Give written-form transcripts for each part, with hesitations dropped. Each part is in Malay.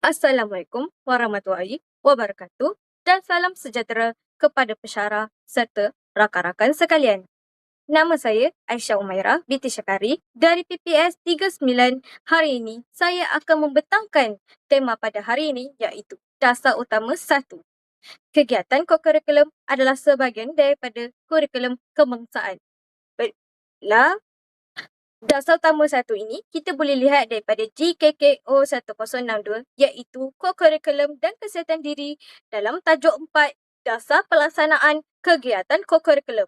Assalamualaikum warahmatullahi wabarakatuh dan salam sejahtera kepada pesyarah serta rakan-rakan sekalian. Nama saya Aisyah Umairah binti Syakari dari PPS 39. Hari ini saya akan membentangkan tema pada hari ini iaitu Dasar Utama 1. Kegiatan kokurikulum adalah sebahagian daripada kurikulum kebangsaan. Baiklah, Dasar Utama 1 ini kita boleh lihat daripada GKKO 1062 iaitu kokurikulum dan kesihatan diri dalam tajuk 4 Dasar Pelaksanaan Kegiatan Kokurikulum.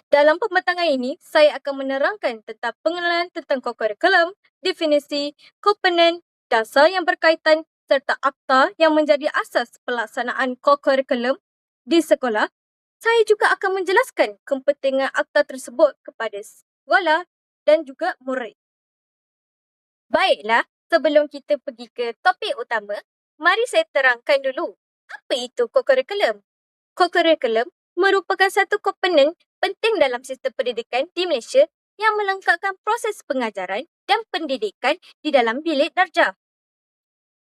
Dalam pembentangan ini, saya akan menerangkan tentang pengenalan tentang kokurikulum, definisi, komponen, dasar yang berkaitan serta akta yang menjadi asas pelaksanaan kokurikulum di sekolah. Saya juga akan menjelaskan kepentingan akta tersebut kepada sekolah dan juga murid. Baiklah, sebelum kita pergi ke topik utama, mari saya terangkan dulu apa itu kokurikulum. Kokurikulum merupakan satu komponen penting dalam sistem pendidikan di Malaysia yang melengkapkan proses pengajaran dan pendidikan di dalam bilik darjah.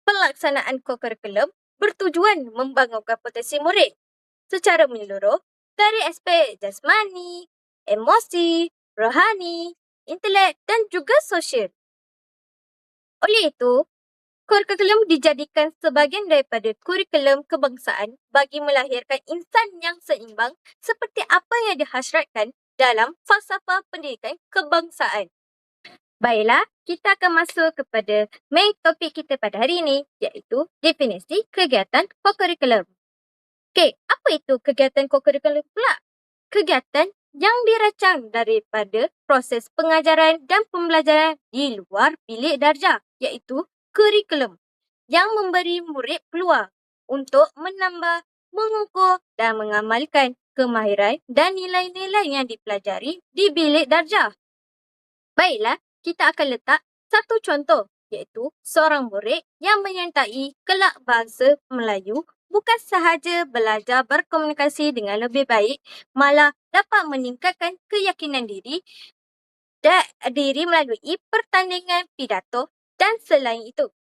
Pelaksanaan kokurikulum bertujuan membangunkan potensi murid secara menyeluruh dari aspek jasmani, emosi, rohani, intelek dan juga sosial. Oleh itu, kurikulum dijadikan sebahagian daripada kurikulum kebangsaan bagi melahirkan insan yang seimbang seperti apa yang dihasratkan dalam falsafah pendidikan kebangsaan. Baiklah, kita akan masuk kepada main topik kita pada hari ini iaitu definisi kegiatan kokurikulum. Okey, apa itu kegiatan kokurikulum pula? Kegiatan yang dirancang daripada proses pengajaran dan pembelajaran di luar bilik darjah iaitu kurikulum yang memberi murid peluang untuk menambah, mengukur dan mengamalkan kemahiran dan nilai-nilai yang dipelajari di bilik darjah. Baiklah, kita akan letak satu contoh iaitu seorang murid yang menyertai kelak bahasa Melayu bukan sahaja belajar berkomunikasi dengan lebih baik, malah dapat meningkatkan keyakinan diri melalui pertandingan pidato dan selain itu.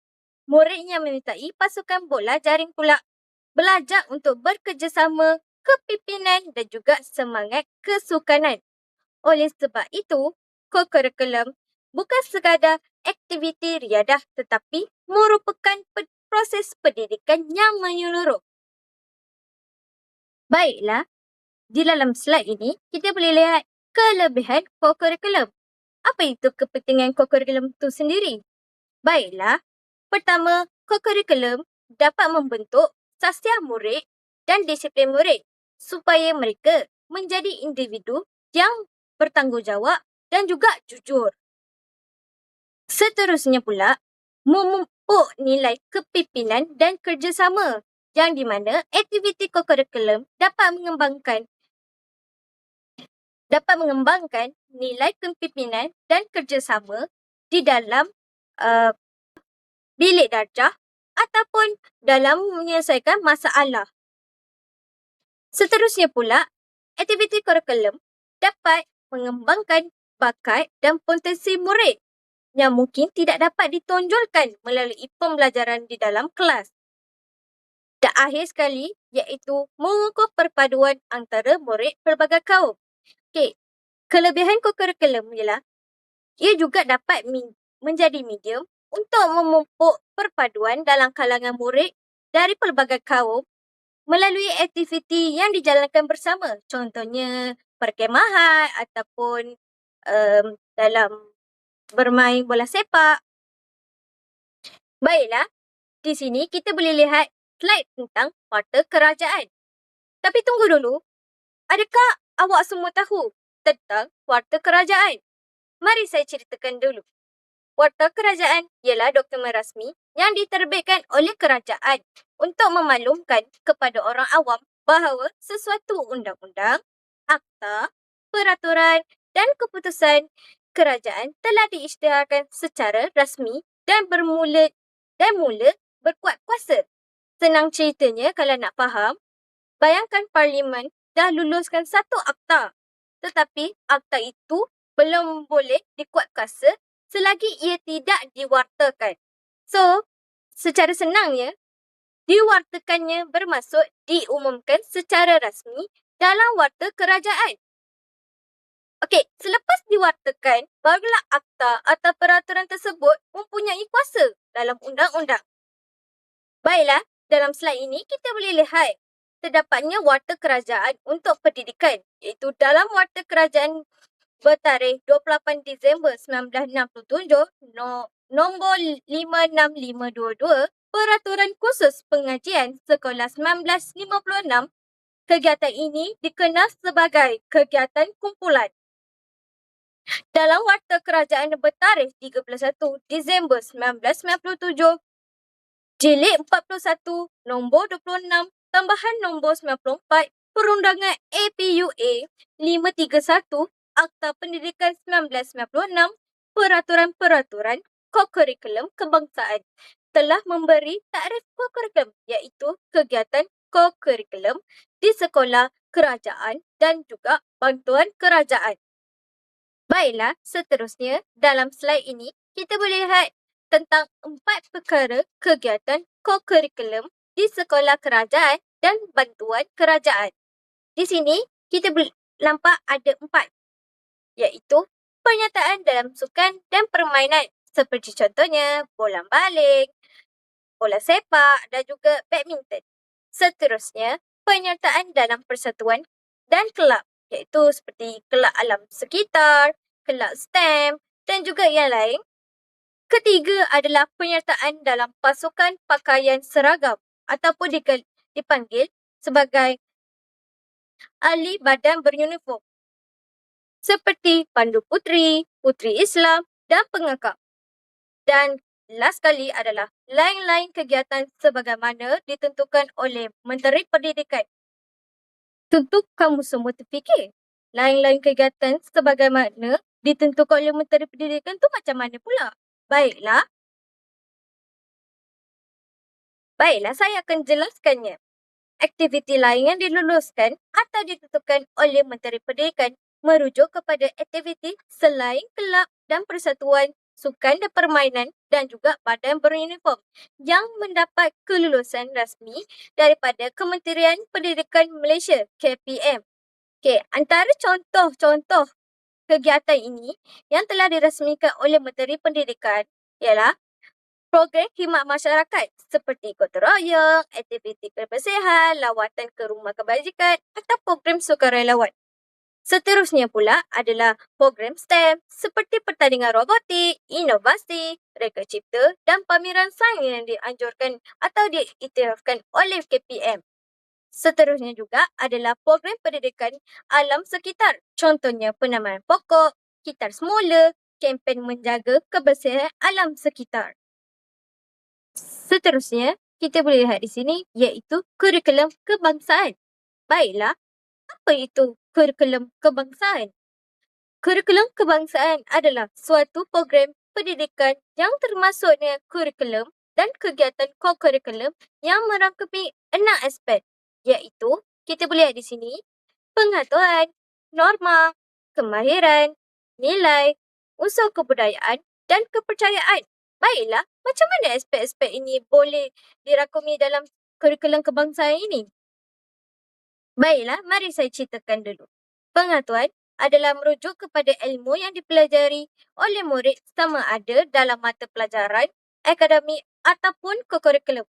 Murid yang menyertai pasukan bola jaring pula belajar untuk bekerjasama, kepimpinan dan juga semangat kesukanan. Oleh sebab itu, kokurikulum bukan sekadar aktiviti riadah tetapi merupakan proses pendidikan yang menyeluruh. Baiklah, di dalam slide ini kita boleh lihat kelebihan kokurikulum. Apa itu kepentingan kokurikulum itu sendiri? Baiklah, pertama, kokurikulum dapat membentuk sasiah murid dan disiplin murid supaya mereka menjadi individu yang bertanggungjawab dan juga jujur. Seterusnya pula, memupuk nilai kepimpinan dan kerjasama yang di mana aktiviti kokurikulum dapat mengembangkan nilai kepimpinan dan kerjasama di dalam bilik darjah ataupun dalam menyelesaikan masalah. Seterusnya pula, aktiviti kurikulum dapat mengembangkan bakat dan potensi murid yang mungkin tidak dapat ditonjolkan melalui pembelajaran di dalam kelas. Dan akhir sekali, iaitu mengukur perpaduan antara murid pelbagai kaum. Okey, kelebihan kokurikulum ialah ia juga dapat menjadi medium untuk memupuk perpaduan dalam kalangan murid dari pelbagai kaum melalui aktiviti yang dijalankan bersama. Contohnya perkemahan ataupun dalam bermain bola sepak. Baiklah, di sini kita boleh lihat slide tentang warta kerajaan. Tapi tunggu dulu, adakah awak semua tahu tentang warta kerajaan? Mari saya ceritakan dulu. Warta kerajaan ialah dokumen rasmi yang diterbitkan oleh kerajaan untuk memaklumkan kepada orang awam bahawa sesuatu undang-undang, akta, peraturan dan keputusan kerajaan telah diisytiharkan secara rasmi dan mula berkuat kuasa. Senang ceritanya kalau nak faham, bayangkan Parlimen dah luluskan satu akta, tetapi akta itu belum boleh dikuat kuasa selagi ia tidak diwartakan. So, Secara senangnya, diwartakannya bermaksud diumumkan secara rasmi dalam warta kerajaan. Okey, selepas diwartakan, barulah akta atau peraturan tersebut mempunyai kuasa dalam undang-undang. Baiklah, dalam slide ini kita boleh lihat terdapatnya warta kerajaan untuk pendidikan, iaitu dalam warta kerajaan bertarikh 28 Disember 1967 nombor 56522 Peraturan Khusus Pengajian Sekolah 1956, kegiatan ini dikenal sebagai kegiatan kumpulan. Dalam warta kerajaan bertarikh 31 Disember 1997 Jilid 41 nombor 26 tambahan nombor 94 Perundangan APUA 531 Akta Pendidikan 1996 Peraturan-peraturan Kokurikulum Kebangsaan telah memberi takrif kokurikulum, iaitu kegiatan kokurikulum di sekolah kerajaan dan juga bantuan kerajaan. Baiklah, seterusnya dalam slide ini kita boleh lihat tentang 4 perkara kegiatan kokurikulum di sekolah kerajaan dan bantuan kerajaan. Di sini kita boleh nampak ada 4, iaitu penyertaan dalam sukan dan permainan seperti contohnya bola baling, bola sepak dan juga badminton. Seterusnya, penyertaan dalam persatuan dan kelab, iaitu seperti kelab alam sekitar, kelab STEM dan juga yang lain. Ketiga adalah penyertaan dalam pasukan pakaian seragam ataupun dipanggil sebagai ahli badan beruniform seperti pandu puteri, puteri Islam dan pengakap. Dan last kali adalah lain-lain kegiatan sebagaimana ditentukan oleh Menteri Pendidikan. Tentu kamu semua terfikir, lain-lain kegiatan sebagaimana ditentukan oleh Menteri Pendidikan tu macam mana pula? Baiklah, saya akan jelaskannya. Aktiviti lain yang diluluskan atau ditentukan oleh Menteri Pendidikan merujuk kepada aktiviti selain kelab dan persatuan sukan dan permainan dan juga badan beruniform yang mendapat kelulusan rasmi daripada Kementerian Pendidikan Malaysia, KPM. Okey, antara contoh-contoh kegiatan ini yang telah dirasmikan oleh Menteri Pendidikan ialah program khidmat masyarakat seperti gotong royong, aktiviti kebersihan, lawatan ke rumah kebajikan atau program sukarelawan. Seterusnya pula adalah program STEM seperti pertandingan robotik, inovasi, reka cipta dan pameran sains yang dianjurkan atau diiktirafkan oleh KPM. Seterusnya juga adalah program pendidikan alam sekitar, contohnya penanaman pokok, kitar semula, kempen menjaga kebersihan alam sekitar. Seterusnya, kita boleh lihat di sini iaitu kurikulum kebangsaan. Baiklah, apa itu kurikulum kebangsaan? Kurikulum kebangsaan adalah suatu program pendidikan yang termasuknya kurikulum dan kegiatan kokurikulum yang merangkumi 6 aspek, iaitu kita boleh lihat di sini pengetahuan, norma, kemahiran, nilai, unsur kebudayaan dan kepercayaan. Baiklah, macam mana aspek-aspek ini boleh dirangkumi dalam kurikulum kebangsaan ini? Baiklah, mari saya ceritakan dulu. Pengetahuan adalah merujuk kepada ilmu yang dipelajari oleh murid sama ada dalam mata pelajaran, akademik ataupun kokurikulum.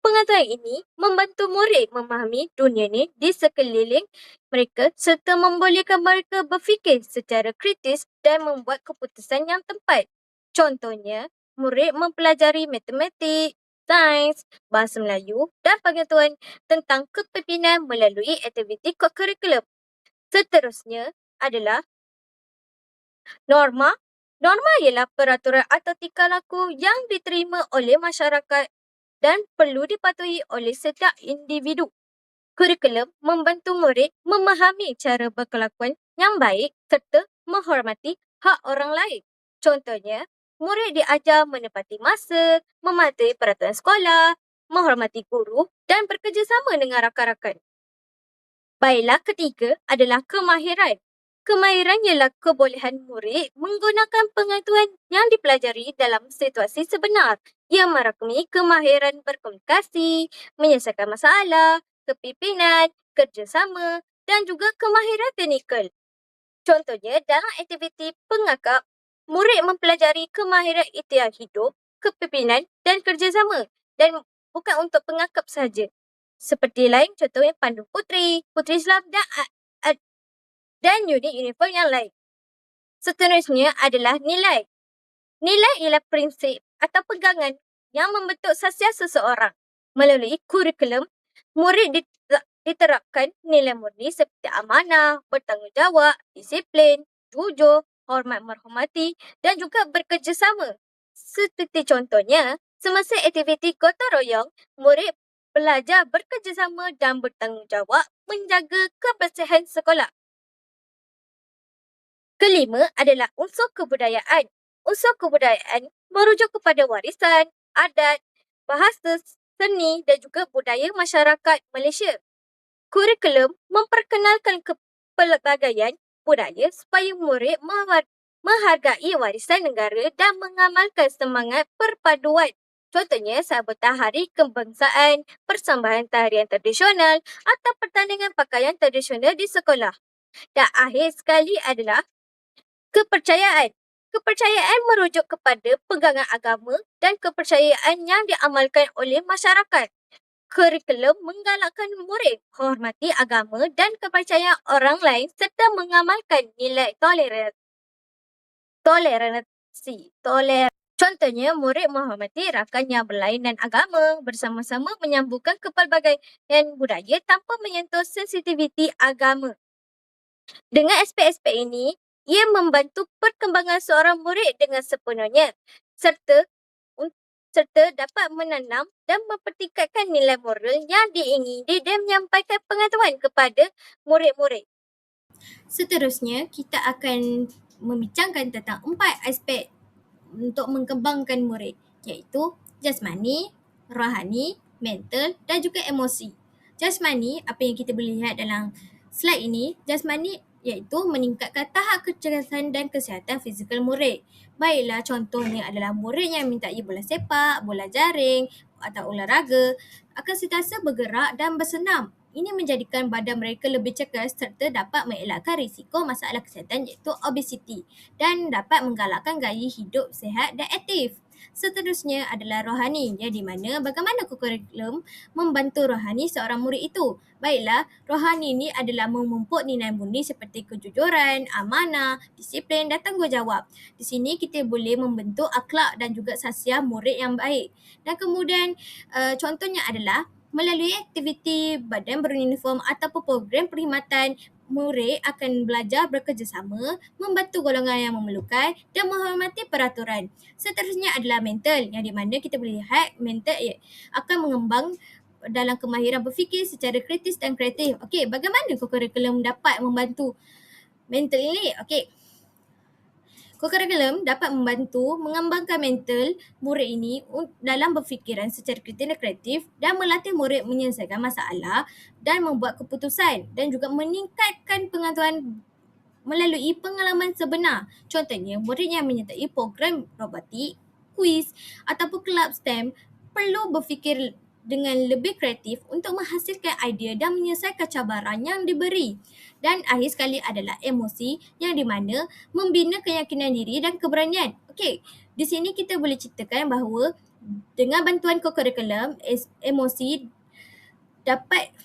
Pengetahuan ini membantu murid memahami dunia ni di sekeliling mereka serta membolehkan mereka berfikir secara kritis dan membuat keputusan yang tepat. Contohnya, murid mempelajari matematik, sains, bahasa Melayu dan pengetahuan tentang kepimpinan melalui aktiviti kokurikulum. Seterusnya adalah norma. Norma ialah peraturan atau tingkah laku yang diterima oleh masyarakat dan perlu dipatuhi oleh setiap individu. Kurikulum membantu murid memahami cara berkelakuan yang baik serta menghormati hak orang lain. Contohnya, murid diajar menepati masa, mematuhi peraturan sekolah, menghormati guru dan bekerjasama dengan rakan-rakan. Baiklah, ketiga adalah kemahiran. Kemahiran ialah kebolehan murid menggunakan pengetahuan yang dipelajari dalam situasi sebenar. Ia merangkumi kemahiran berkomunikasi, menyelesaikan masalah, kepimpinan, kerjasama dan juga kemahiran teknikal. Contohnya, dalam aktiviti pengakap, murid mempelajari kemahiran ikhtiar hidup, kepimpinan dan kerjasama dan bukan untuk pengakap sahaja. Seperti lain contohnya Pandu Puteri, Puteri Islam dan unit uniform yang lain. Seterusnya adalah nilai. Nilai ialah prinsip atau pegangan yang membentuk sasial seseorang. Melalui kurikulum, murid diterapkan nilai murni seperti amanah, bertanggungjawab, disiplin, jujur, hormat menghormati dan juga bekerjasama. Seperti contohnya, semasa aktiviti gotong royong, murid belajar bekerjasama dan bertanggungjawab menjaga kebersihan sekolah. Kelima adalah unsur kebudayaan. Unsur kebudayaan merujuk kepada warisan, adat, bahasa, seni dan juga budaya masyarakat Malaysia. Kurikulum memperkenalkan kepelbagaian budaya supaya murid menghargai warisan negara dan mengamalkan semangat perpaduan. Contohnya, sambutan hari kebangsaan, persembahan tarian tradisional atau pertandingan pakaian tradisional di sekolah. Dan akhir sekali adalah kepercayaan. Kepercayaan merujuk kepada pegangan agama dan kepercayaan yang diamalkan oleh masyarakat. Kurikulum menggalakkan murid menghormati agama dan kepercayaan orang lain serta mengamalkan nilai toleransi. Contohnya, murid menghormati rakan yang berlainan agama bersama-sama menyambungkan kepelbagaian budaya tanpa menyentuh sensitiviti agama. Dengan aspek-aspek ini, ia membantu perkembangan seorang murid dengan sepenuhnya serta dapat menanam dan mempertingkatkan nilai moral yang diingini dan menyampaikan pengetahuan kepada murid-murid. Seterusnya, kita akan membincangkan tentang 4 aspek untuk mengembangkan murid, iaitu jasmani, rohani, mental dan juga emosi. Jasmani, apa yang kita boleh lihat dalam slide ini, jasmani iaitu meningkatkan tahap kecerdasan dan kesihatan fizikal murid. Baiklah, contohnya adalah murid yang mintai bola sepak, bola jaring atau olahraga akan sentiasa bergerak dan bersenam. Ini menjadikan badan mereka lebih cergas serta dapat mengelakkan risiko masalah kesihatan iaitu obesiti dan dapat menggalakkan gaya hidup sihat dan aktif. Seterusnya adalah rohani, yang di mana bagaimana kurikulum membantu rohani seorang murid itu. Baiklah, rohani ini adalah memupuk nilai murni seperti kejujuran, amanah, disiplin dan tanggungjawab. Di sini kita boleh membentuk akhlak dan juga sasiah murid yang baik. Dan kemudian contohnya adalah melalui aktiviti badan beruniform ataupun program perkhidmatan, murid akan belajar bekerjasama, membantu golongan yang memerlukan dan menghormati peraturan. Seterusnya adalah mental, yang di mana kita boleh lihat mental akan mengembang dalam kemahiran berfikir secara kritis dan kreatif. Okey, bagaimana kurikulum dapat membantu mental ini? Okey. Kurikulum dapat membantu mengembangkan mental murid ini dalam berfikiran secara kritis dan kreatif dan melatih murid menyelesaikan masalah dan membuat keputusan dan juga meningkatkan pengetahuan melalui pengalaman sebenar. Contohnya, murid yang menyertai program robotik, kuis ataupun kelab STEM perlu berfikir dengan lebih kreatif untuk menghasilkan idea dan menyelesaikan cabaran yang diberi. Dan akhir sekali adalah emosi, yang di mana membina keyakinan diri dan keberanian. Okey, di sini kita boleh ceritakan bahawa dengan bantuan kurikulum, emosi dapat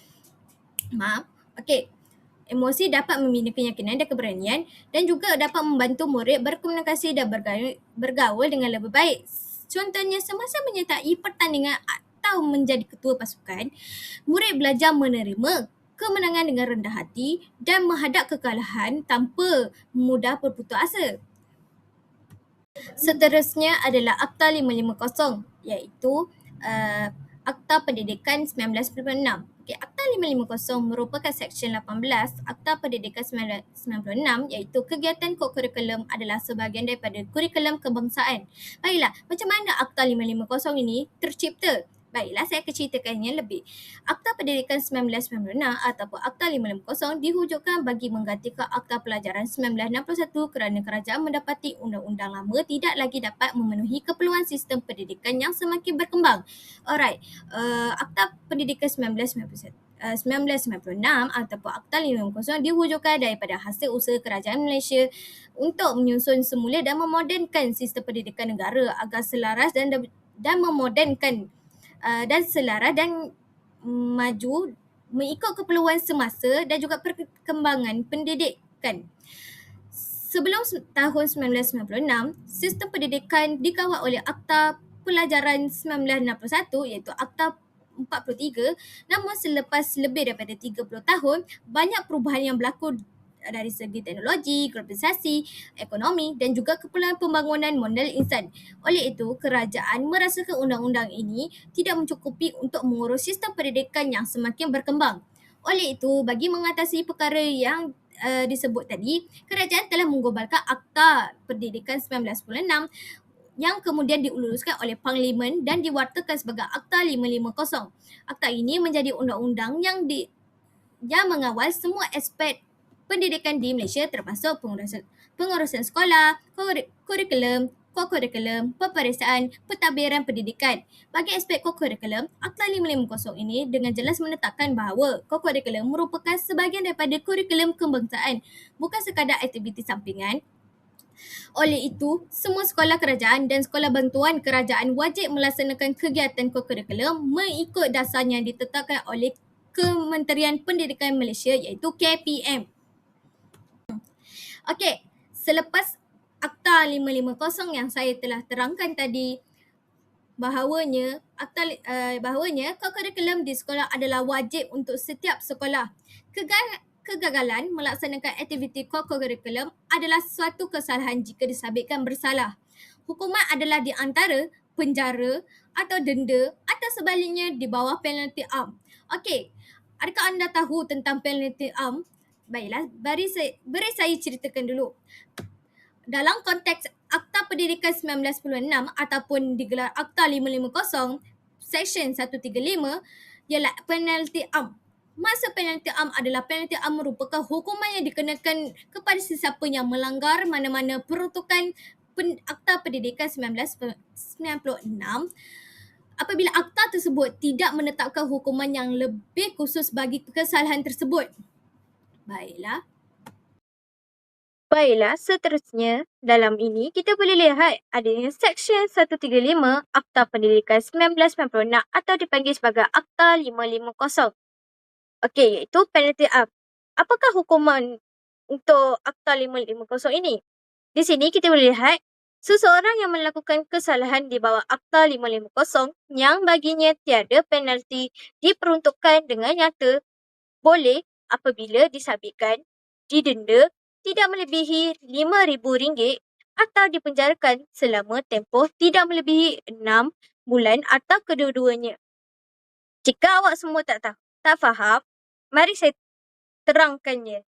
emosi dapat membina keyakinan dan keberanian dan juga dapat membantu murid berkomunikasi dan bergaul dengan lebih baik. Contohnya, semasa menyertai pertandingan atau menjadi ketua pasukan, murid belajar menerima kemenangan dengan rendah hati dan menghadap kekalahan tanpa mudah berputus asa. Seterusnya adalah Akta 550, iaitu Akta Pendidikan 1996. Akta 550 merupakan Seksyen 18 Akta Pendidikan 1996, iaitu kegiatan kurikulum adalah sebahagian daripada kurikulum kebangsaan. Baiklah, macam mana Akta 550 ini tercipta? Baiklah, saya akan ceritakannya lebih. Akta Pendidikan 1996 ataupun Akta 550 diwujudkan bagi menggantikan Akta Pelajaran 1961 kerana kerajaan mendapati undang-undang lama tidak lagi dapat memenuhi keperluan sistem pendidikan yang semakin berkembang. Alright, Akta Pendidikan 1996 ataupun Akta 550 diwujudkan daripada hasil usaha kerajaan Malaysia untuk menyusun semula dan memodernkan sistem pendidikan negara agar selaras dan memodernkan dan selaras dan maju mengikut keperluan semasa dan juga perkembangan pendidikan. Sebelum tahun 1996, sistem pendidikan dikawal oleh Akta Pelajaran 1961 iaitu Akta 43, namun selepas lebih daripada 30 tahun, banyak perubahan yang berlaku dari segi teknologi, globalisasi, ekonomi dan juga keperluan pembangunan modal insan. Oleh itu, kerajaan merasakan undang-undang ini tidak mencukupi untuk mengurus sistem pendidikan yang semakin berkembang. Oleh itu, bagi mengatasi perkara yang disebut tadi, kerajaan telah menggobalkan Akta Pendidikan 1996 yang kemudian diuluskan oleh Parlimen dan diwartakan sebagai Akta 550. Akta ini menjadi undang-undang yang mengawal semua aspek pendidikan di Malaysia termasuk pengurusan sekolah, kurikulum, ko-kurikulum, peperiksaan, pentadbiran pendidikan. Bagi aspek ko-kurikulum, Akta 550 ini dengan jelas menetapkan bahawa ko-kurikulum merupakan sebahagian daripada kurikulum kebangsaan, bukan sekadar aktiviti sampingan. Oleh itu, semua sekolah kerajaan dan sekolah bantuan kerajaan wajib melaksanakan kegiatan ko-kurikulum mengikut dasar yang ditetapkan oleh Kementerian Pendidikan Malaysia iaitu KPM. Okey, selepas Akta 550 yang saya telah terangkan tadi, bahawanya ko-kurikulum di sekolah adalah wajib untuk setiap sekolah. Kegagalan melaksanakan aktiviti ko-kurikulum adalah suatu kesalahan jika disabitkan bersalah. Hukuman adalah di antara penjara atau denda atau sebaliknya di bawah penalti am. Okey, adakah anda tahu tentang penalti am? Baiklah, beri saya ceritakan dulu. Dalam konteks Akta Pendidikan 1996 ataupun digelar Akta 550, Seksyen 135 ialah penalti am. Maksud penalti am adalah penalti am merupakan hukuman yang dikenakan kepada sesiapa yang melanggar mana-mana peruntukan Akta Pendidikan 1996 apabila akta tersebut tidak menetapkan hukuman yang lebih khusus bagi kesalahan tersebut. Baiklah, seterusnya dalam ini kita boleh lihat adanya Seksyen 135 Akta Pendidikan 1996 atau dipanggil sebagai Akta 550. Okey, iaitu penalti am. Apakah hukuman untuk Akta 550 ini? Di sini kita boleh lihat seseorang yang melakukan kesalahan di bawah Akta 550 yang baginya tiada penalti diperuntukkan dengan nyata boleh apabila disabitkan, didenda tidak melebihi RM5,000 atau dipenjarakan selama tempoh tidak melebihi 6 bulan atau kedua-duanya. Jika awak semua tak faham, mari saya terangkannya.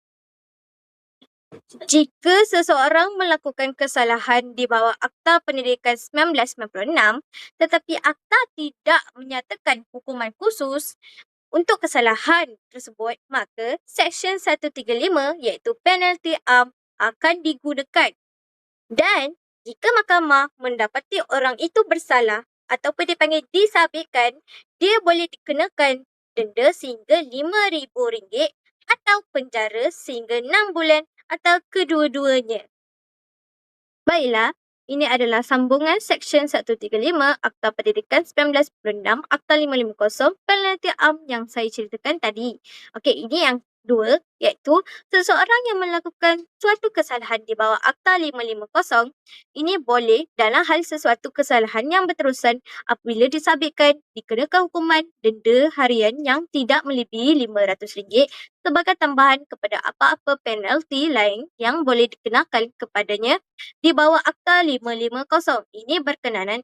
Jika seseorang melakukan kesalahan di bawah Akta Pendidikan 1996 tetapi akta tidak menyatakan hukuman khusus untuk kesalahan tersebut, maka Seksyen 135 iaitu penalti am akan digunakan. Dan jika mahkamah mendapati orang itu bersalah ataupun dipanggil disabitkan, dia boleh dikenakan denda sehingga RM5,000 atau penjara sehingga 6 bulan atau kedua-duanya. Baiklah, ini adalah sambungan Seksyen 135 Akta Pendidikan 1996 Akta 550 penalti am yang saya ceritakan tadi. Okey, ini yang dua iaitu seseorang yang melakukan suatu kesalahan di bawah Akta 550 ini boleh dalam hal sesuatu kesalahan yang berterusan apabila disabitkan dikenakan hukuman denda harian yang tidak melebihi RM500 sebagai tambahan kepada apa-apa penalti lain yang boleh dikenakan kepadanya di bawah Akta 550. Ini berkenaan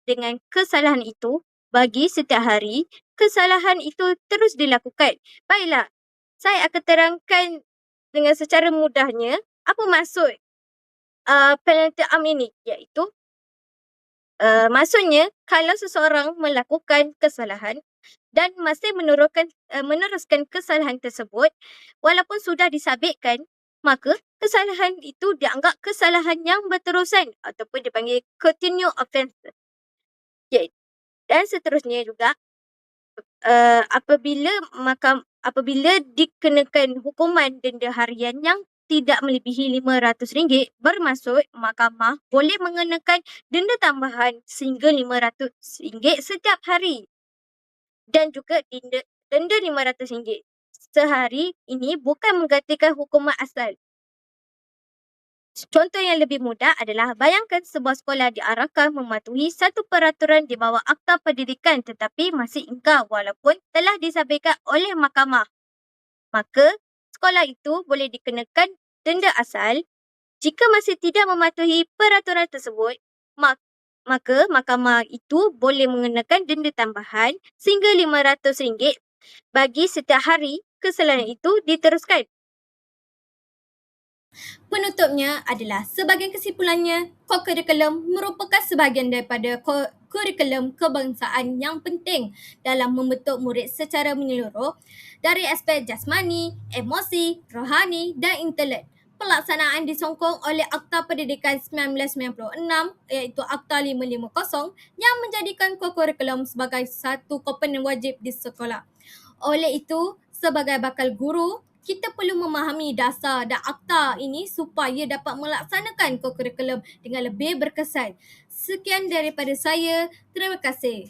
dengan kesalahan itu bagi setiap hari kesalahan itu terus dilakukan. Baiklah, saya akan terangkan dengan secara mudahnya apa maksud penalti am ini, iaitu Maksudnya, kalau seseorang melakukan kesalahan dan masih meneruskan kesalahan tersebut, walaupun sudah disabitkan, maka kesalahan itu dianggap kesalahan yang berterusan ataupun dipanggil continue offence. Okay. Dan seterusnya juga, apabila dikenakan hukuman denda harian yang tidak melebihi RM500, bermaksud mahkamah boleh mengenakan denda tambahan sehingga RM500 setiap hari. Dan juga denda RM500 sehari ini bukan menggantikan hukuman asal. Contoh yang lebih mudah adalah bayangkan sebuah sekolah diarahkan mematuhi satu peraturan di bawah Akta Pendidikan tetapi masih ingkar walaupun telah disabitkan oleh mahkamah. Maka, sekolah itu boleh dikenakan denda asal. Jika masih tidak mematuhi peraturan tersebut, maka mahkamah itu boleh mengenakan denda tambahan sehingga RM500 bagi setiap hari kesalahan itu diteruskan. Penutupnya adalah sebahagian kesimpulannya, co-curriculum merupakan sebahagian daripada kurikulum kebangsaan yang penting dalam membentuk murid secara menyeluruh dari aspek jasmani, emosi, rohani dan intelek. Pelaksanaan disokong oleh Akta Pendidikan 1996 iaitu Akta 550 yang menjadikan co-curriculum sebagai satu komponen wajib di sekolah. Oleh itu, sebagai bakal guru, kita perlu memahami dasar dan akta ini supaya dapat melaksanakan kurikulum dengan lebih berkesan. Sekian daripada saya. Terima kasih.